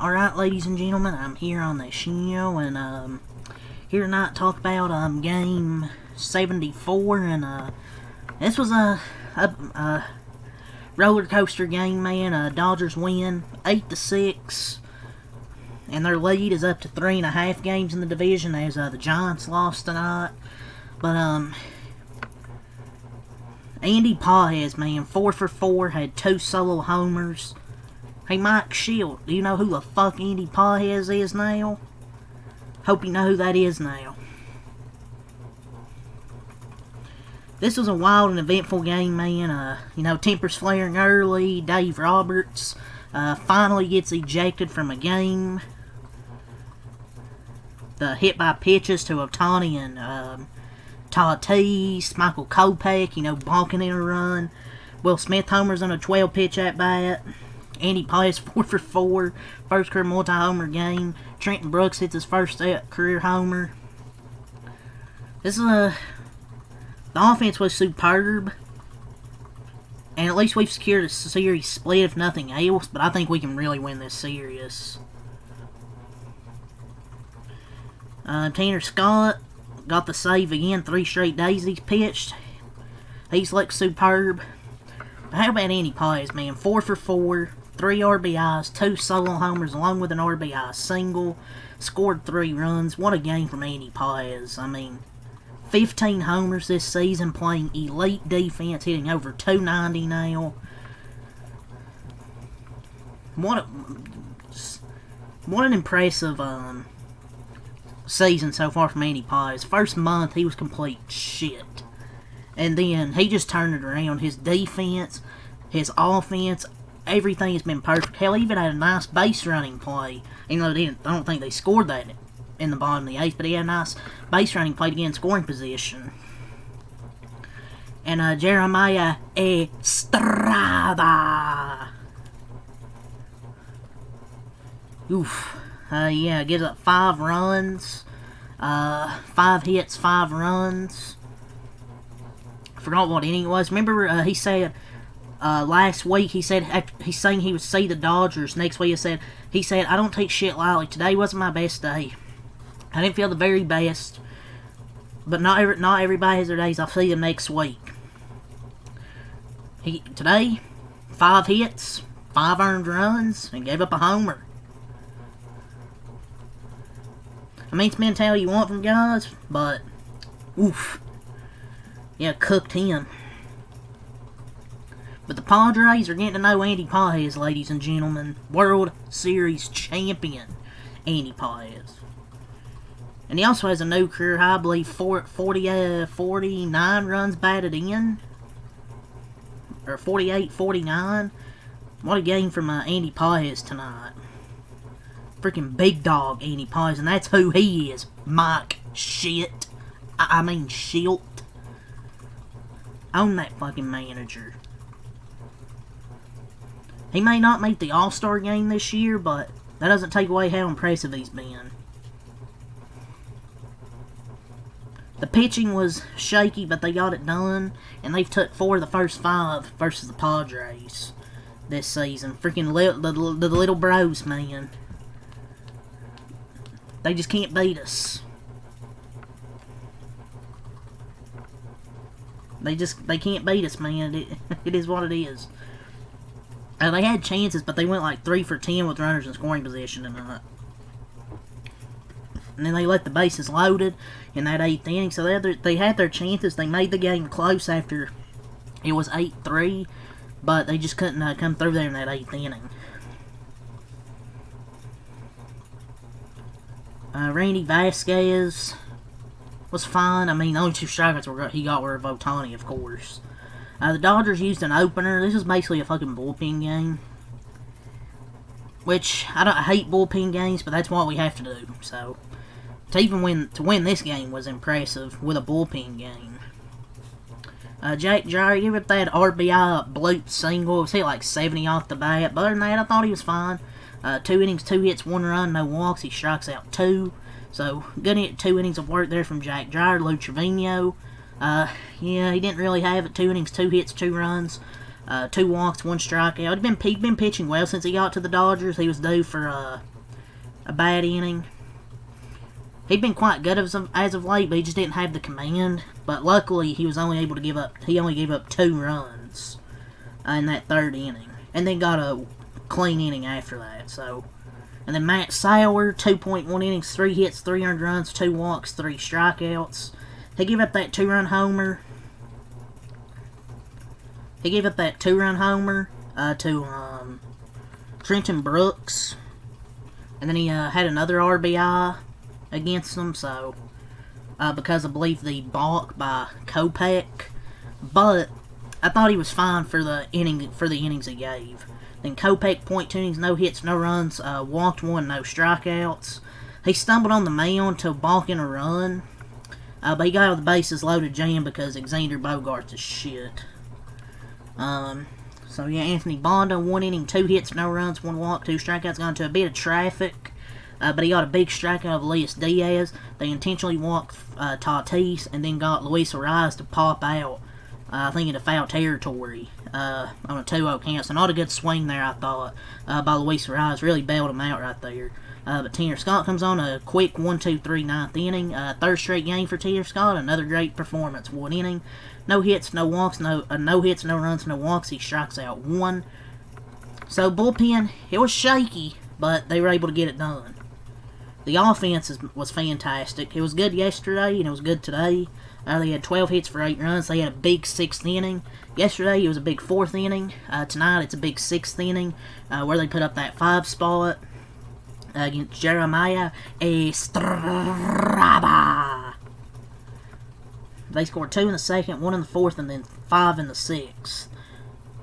Alright, ladies and gentlemen, I'm here on the show, and, here tonight to talk about, game 74, and, this was a roller coaster game, man. Dodgers win 8-6, and their lead is up to 3.5 games in the division, as, the Giants lost tonight. But, Andy Paez, man, 4 for 4, had 2 solo homers. Hey, Mike Shield, do you know who the fuck Andy Paez is now? Hope you know who that is now. This was a wild and eventful game, man. Tempers flaring early. Dave Roberts finally gets ejected from a game. The hit by pitches to Ohtani and Tatis, Michael Kopech, bonking in a run. Will Smith homers on a 12-pitch at-bat. Andy Paez 4 for 4, first career multi-homer game. Trenton Brooks hits his first career homer. The offense was superb, and at least we've secured a series split, if nothing else. But I think we can really win this series. Tanner Scott got the save again. 3 straight days he's pitched. He's looked superb. But how about Andy Paez, man? 4 for 4. 3 RBIs, 2 solo homers, along with an RBI single. Scored 3 runs. What a game from Andy Paez. 15 homers this season, playing elite defense, hitting over 290 now. What an impressive season so far from Andy Paez. First month, he was complete shit. And then he just turned it around. His defense, his offense, everything has been perfect. Hell, he even had a nice base running play. I don't think they scored that in the bottom of the 8th, but he had a nice base running play to get in scoring position. And Jeremiah Estrada. Oof. Gives up 5 runs. 5 hits, 5 runs. I forgot what inning it was. Remember, he said last week, he's saying he would see the Dodgers. Next week, he said, I don't take shit lightly. Today wasn't my best day. I didn't feel the very best. But not everybody has their days. I'll see them next week. Today, 5 hits, 5 earned runs, and gave up a homer. It's mentality you want from guys, but oof. Yeah, cooked him. But the Padres are getting to know Andy Paez, ladies and gentlemen. World Series champion, Andy Paez. And he also has a new career high, I believe, 49 runs batted in. Or 48, 49. What a game from Andy Paez tonight. Freaking big dog Andy Paez, and that's who he is. Mike Shit. Schilt. Own that fucking manager. He may not make the All-Star game this year, but that doesn't take away how impressive he's been. The pitching was shaky, but they got it done, and they've took 4 of the first 5 versus the Padres this season. Freaking the little bros, man. They just can't beat us. They can't beat us, man. It is what it is. They had chances, but they went like 3 for 10 with runners in scoring position tonight. And then they let the bases loaded in that 8th inning. So they had their chances. They made the game close after it was 8-3. But they just couldn't come through there in that 8th inning. Randy Vasquez was fine. The only 2 strikeouts he got were of Ohtani, of course. The Dodgers used an opener. This is basically a fucking bullpen game. Which, I hate bullpen games, but that's what we have to do. So, to win this game was impressive with a bullpen game. Jack Jarry gave up that RBI bloop single. It was hit like 70 off the bat. But other than that, I thought he was fine. 2 innings, 2 hits, 1 run, no walks. He strikes out 2. So, good 2 innings of work there from Jack Jarry. Lou Trevino. Yeah, he didn't really have it. 2 innings, 2 hits, 2 runs, 2 walks, 1 strikeout. He'd been pitching well since he got to the Dodgers. He was due for a bad inning. He'd been quite good as of late, but he just didn't have the command. But luckily, he was only able to give up. He only gave up 2 runs in that 3rd inning, and then got a clean inning after that. So, and then Matt Sauer, 2.1 innings, 3 hits, 3 earned runs, 2 walks, 3 strikeouts. He gave up that 2-run homer. To Trenton Brooks, and then he had another RBI against them. So because I believe the balk by Kopech, but I thought he was fine for the innings he gave. Then Kopech, .2 innings, no hits, no runs, walked 1, no strikeouts. He stumbled on the mound to balk in a run, but he got out of the bases loaded jam because Xander Bogaerts is shit. So yeah, Anthony Bonda, 1 inning, 2 hits, no runs, 1 walk, 2 strikeouts, got into a bit of traffic, but he got a big strikeout of Elias Diaz. They intentionally walked Tatis, and then got Luis Arias to pop out, I think into foul territory, on a 2-0 count. So not a good swing there, I thought, by Luis Arias. Really bailed him out right there. But Tanner Scott comes on a quick 1-2-3 9th inning. 3rd straight game for Tanner Scott. Another great performance. 1 inning. No hits, no walks, no hits, no runs, no walks. He strikes out 1. So bullpen, it was shaky, but they were able to get it done. The offense was fantastic. It was good yesterday, and it was good today. They had 12 hits for 8 runs. They had a big 6th inning. Yesterday, it was a big 4th inning. Tonight, it's a big 6th inning, where they put up that 5 spot against Jeremiah Estrada. They scored 2 in the 2nd, 1 in the 4th, and then 5 in the 6th.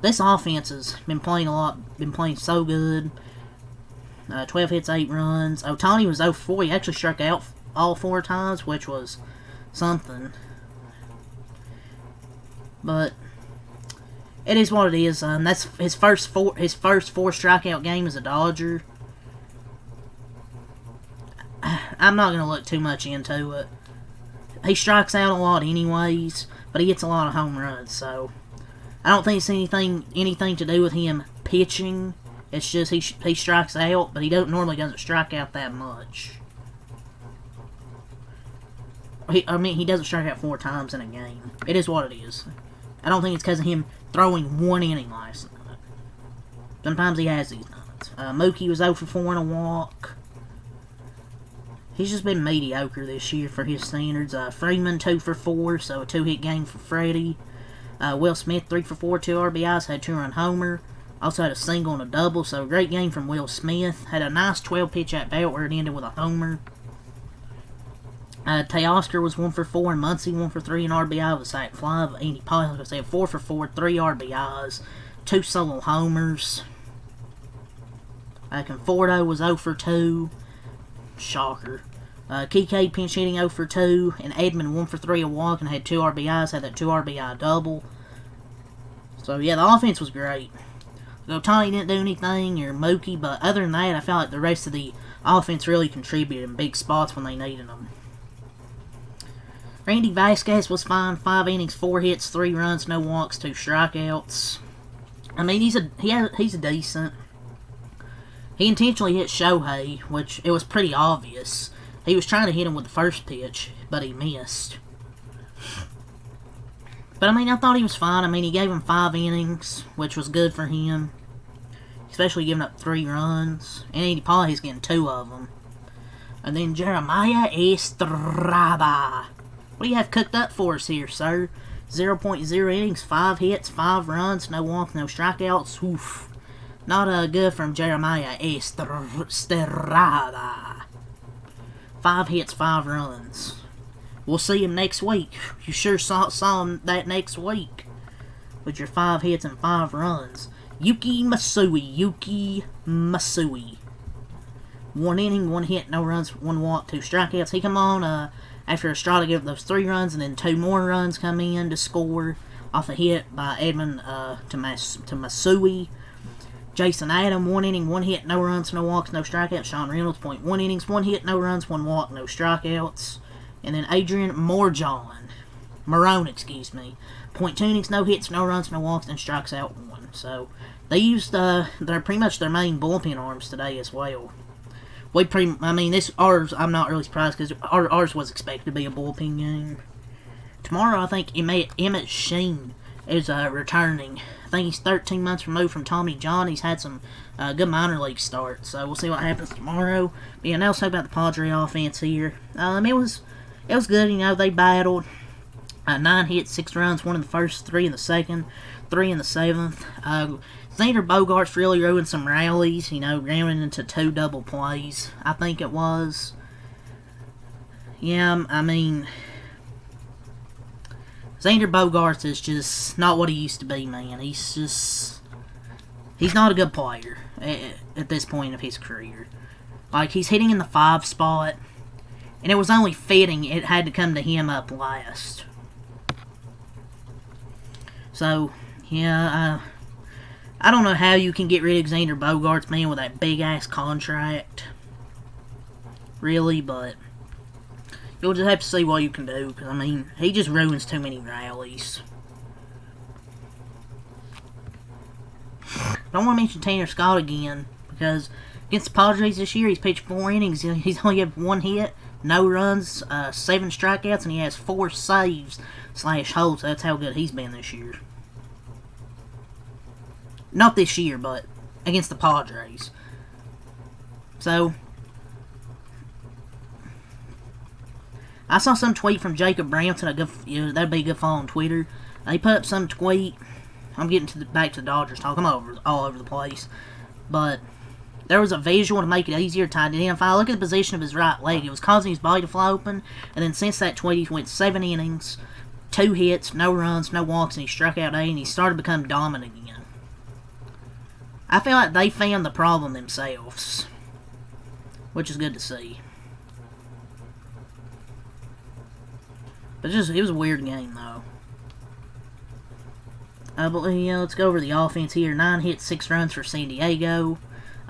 This offense has been playing a lot, been playing so good. 12 hits, 8 runs. Ohtani was 0-4. He actually struck out all 4 times, which was something. But it is what it is. That's his first 4 strikeout game as a Dodger. I'm not going to look too much into it. He strikes out a lot anyways, but he gets a lot of home runs, so I don't think it's anything to do with him pitching. It's just he strikes out, but he normally doesn't strike out that much. He doesn't strike out 4 times in a game. It is what it is. I don't think it's because of him throwing 1 inning last night. Sometimes he has these nights. Mookie was 0-4 in a walk. He's just been mediocre this year for his standards. Freeman 2-4, so a 2-hit game for Freddie. Will Smith 3-4, 2 RBIs, had a 2-run homer. Also had a single and a double, so a great game from Will Smith. Had a nice 12-pitch at bat where it ended with a homer. Teoscar was 1-4, and Muncy 1-3 in RBI with a sac fly. Andy Pollock, like I said, 4-4, 3 RBIs, 2 solo homers. Conforto was 0-2. Shocker. Kike pinch hitting 0-2, and Edmund 1-3 a walk and had 2 RBIs, had that 2 RBI double. So yeah, the offense was great. Ohtani didn't do anything, or Mookie, but other than that, I felt like the rest of the offense really contributed in big spots when they needed them. Randy Vasquez was fine, 5 innings, 4 hits, 3 runs, no walks, 2 strikeouts. I mean, he's a decent. He intentionally hit Shohei, which it was pretty obvious. He was trying to hit him with the first pitch, but he missed. But I mean, I thought he was fine. I mean, he gave him 5 innings, which was good for him. Especially giving up 3 runs. And Andy Pollock's getting 2 of them. And then Jeremiah Estrada. What do you have cooked up for us here, sir? 0.0 innings, 5 hits, 5 runs, no walks, no strikeouts. Oof. Not good from Jeremiah Estrada. 5 hits, 5 runs. We'll see him next week. You sure saw him that next week. With your 5 hits and 5 runs. Yuki Masui. 1 inning, 1 hit, no runs, 1 walk, 2 strikeouts. He come on after Estrada gave those 3 runs, and then 2 more runs come in to score off a hit by Edmund to Masui. Jason Adam, 1 inning, 1 hit, no runs, no walks, no strikeouts. Sean Reynolds, 0.1 innings, 1 hit, no runs, 1 walk, no strikeouts. And then Adrian Marone, 0.2 innings, no hits, no runs, no walks, and strikes out 1. So they used they're pretty much their main bullpen arms today as well. I mean, ours, I'm not really surprised because ours was expected to be a bullpen game. Tomorrow, I think Emmett Sheen is returning. I think he's 13 months removed from Tommy John. He's had some good minor league starts, so we'll see what happens tomorrow. But yeah, now let's talk about the Padres offense here. It was good. You know, they battled. 9 hits, 6 runs, 1 in the first, 3 in the second, 3 in the seventh. Xander Bogaerts really ruined some rallies, you know, rounding into 2 double plays, I think it was. Yeah, I mean, Xander Bogaerts is just not what he used to be, man. He's not a good player at this point of his career. Like, he's hitting in the 5 spot, and it was only fitting it had to come to him up last. So, yeah, I don't know how you can get rid of Xander Bogaerts, man, with that big-ass contract. Really, but you'll just have to see what you can do, because, I mean, he just ruins too many rallies. I don't want to mention Tanner Scott again, because against the Padres this year, he's pitched 4 innings. He's only had 1 hit, no runs, 7 strikeouts, and he has 4 saves / holds. That's how good he's been this year. Not this year, but against the Padres. So, I saw some tweet from Jacob Branson. That'd be a good follow on Twitter. He put up some tweet. I'm getting back to the Dodgers talk. I'm all over the place. But there was a visual to make it easier to identify. Look at the position of his right leg. It was causing his body to fly open. And then since that tweet, he went 7 innings, 2 hits, no runs, no walks, and he struck out 8, and he started to become dominant again. I feel like they found the problem themselves, which is good to see. But it was a weird game, though. But yeah, let's go over the offense here. 9 hits, 6 runs for San Diego.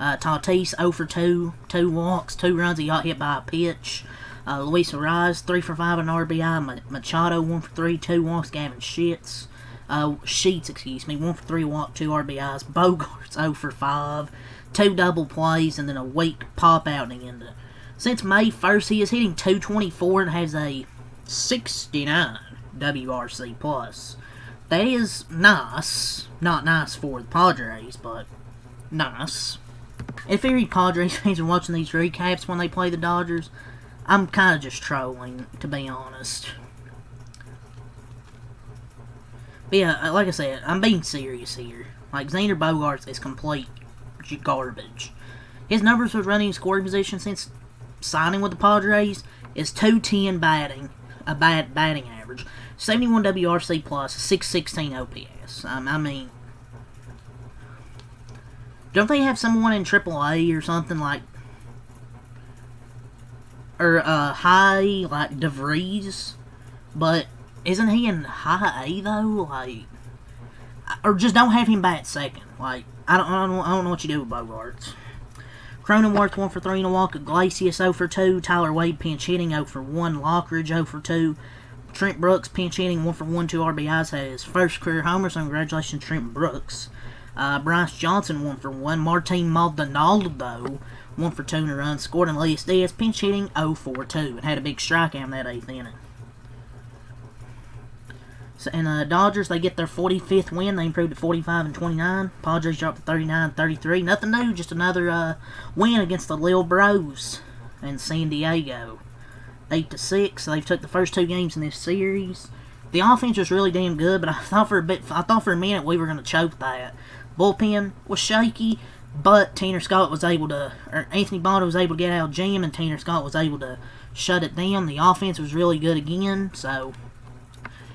Tatis 0 for 2, 2 walks, 2 runs. He got hit by a pitch. Luis Ariz 3 for 5 an RBI. Machado 1 for 3, 2 walks. Gavin Sheets 1 for 3 walk, 2 RBIs. Bogaerts 0 for 5, 2 double plays, and then a weak pop out in the end. Since May 1st, he is hitting .224 and has a 69 WRC plus. That is nice. Not nice for the Padres, but nice. If any Padres fans are watching these recaps when they play the Dodgers, I'm kind of just trolling, to be honest. But yeah, like I said, I'm being serious here. Like, Xander Bogaerts is complete garbage. His numbers for running scoring position since signing with the Padres is .210 batting, a batting average, 71 WRC plus, 616 OPS. I mean, don't they have someone in AAA or something like, or high, like DeVries? But isn't he in high A though? Like, or just don't have him bat second. Like, I don't know what you do with Bogaerts. Cronenworth 1 for 3 and a walk. Iglesias 0 for 2. Tyler Wade pinch hitting 0 for 1. Lockridge 0 for 2. Trent Brooks pinch hitting 1 for 1, 2 RBIs. Had his first career homer, so congratulations, Trent Brooks. Bryce Johnson 1 for 1. Martin Maldonado 1 for 2 and a run. Scored, and Elias Diaz pinch hitting 0 for 2 and had a big strikeout in that 8th inning. So, and the Dodgers, they get their 45th win. They improved to 45-29. Padres dropped to 39-33. Nothing new, just another win against the Lil Bros in San Diego. 8-6. They've took the first 2 games in this series. The offense was really damn good, but I thought for a minute we were going to choke that. Bullpen was shaky, but Tanner Scott was able to, or Anthony Bond was able to get out of jam, and Tanner Scott was able to shut it down. The offense was really good again, so,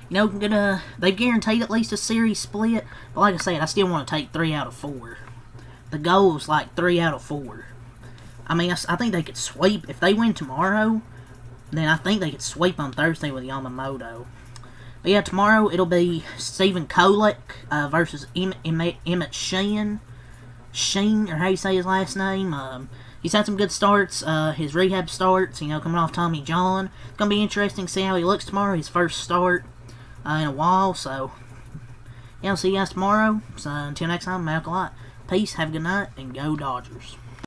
you know, they've guaranteed at least a series split, but like I said, I still want to take 3 out of 4. The goal was like 3 out of 4. I mean, I think they could sweep. If they win tomorrow, then I think they could sweep on Thursday with Yamamoto. But yeah, tomorrow it'll be Stephen Kolek versus Emmett Sheen. Sheen, or how you say his last name. He's had some good starts, his rehab starts, you know, coming off Tommy John. It's going to be interesting to see how he looks tomorrow, his first start in a while. So, yeah, I'll see you guys tomorrow. So, until next time, Malcolm Light. Peace, have a good night, and go Dodgers.